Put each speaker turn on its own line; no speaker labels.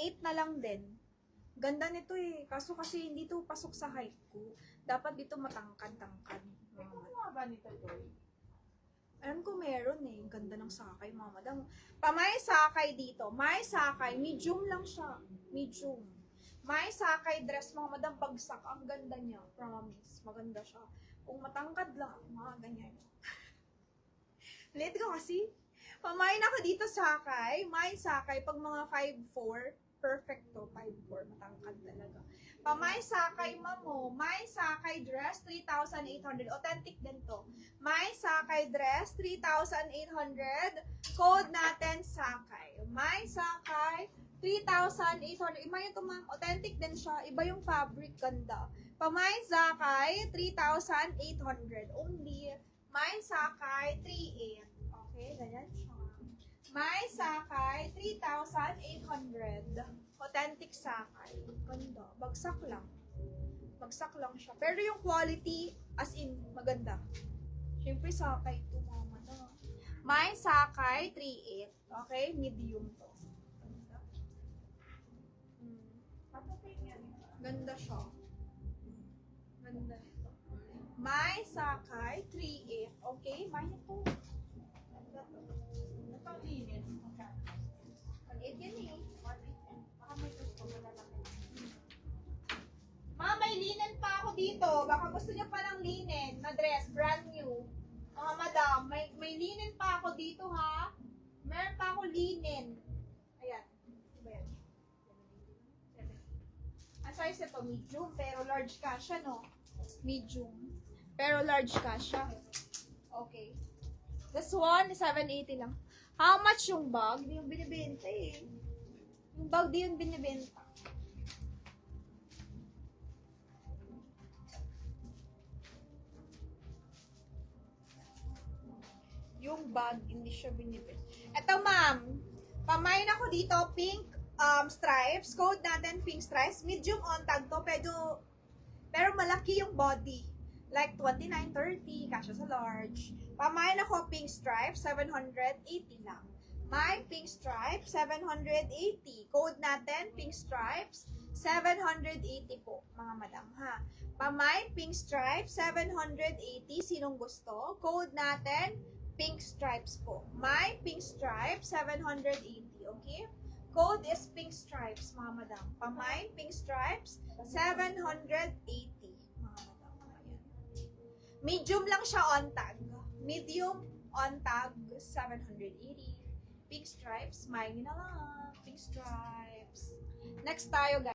8 na lang din. Ganda nito eh. Kaso kasi hindi to pasok sa height ko. Dapat dito matangkad-tangkad.
Ano ba nito, Joy?
Alam ko meron eh. Ganda ng sakay, mga madam. May sakay dito. May sakay. Medium lang siya. Medium. May sakay dress, mga madam. Bagsak. Ang ganda niya. Promise. Maganda siya. Kung matangkad lang, mga ganyan. Let go kasi. Pamain ako dito sakay. May sakay. Pag mga 5'4", perfect to. 5'4", matangkad talaga. Pamay sakay mamo, may sakay dress, 3,800. Authentic din to. May sakay dress, 3,800. Code natin sakay. May sakay, 3,800. Iba yung ma'am. Authentic din siya. Iba yung fabric. Ganda. Pamay sakay, 3,800. Only. May sakay, 3,800. Okay, ganyan siya. May sakay, 3,800. Authentic sakay. Ganda. Bagsak lang. Bagsak lang siya. Pero yung quality, as in, maganda. Siyempre, sakay ito, mama na. May sakay, 3,800. Okay? Medium to. Ganda. Ganda siya. Ganda ito. May sakay, 3,800. Okay? May ito. Ganda to.
Ito, linis.
Maliit yan eh.
Baka may gusto mo na lang.
Ma, may linen pa ako dito. Baka gusto niyo pa ng linen na dress, brand new. Mga madam, may linen pa ako dito ha. Meron pa ako linen. Ayan. Diba yan? Ang size ito, medium. Pero large ka siya, no? Medium. Pero large ka siya. Okay. This one, 780 lang. How much yung bag? Hindi yung binibenta eh. Yung bag di yung binibenta. Yung bag, hindi siya binibenta. Ito ma'am, pamain ako dito, pink stripes. Code natin, pink stripes. Medium on tag to, pero malaki yung body. Like 29, 30, kasya sa large. Pamain ako, pink stripes, 780 lang. May pink stripes, 780. Code natin, pink stripes, 780 po, mga madam, ha. Pamay, pink stripes, 780. Sinong gusto? Code natin, pink stripes po. May pink stripes, 780. Okay? Code is pink stripes, mga madam. Pamay, pink stripes, 780. Mga madam. Ayan. Medium lang siya on tag. Medium on tag, 780. Pink stripes, may na lang. Pink stripes. Next tayo, guys.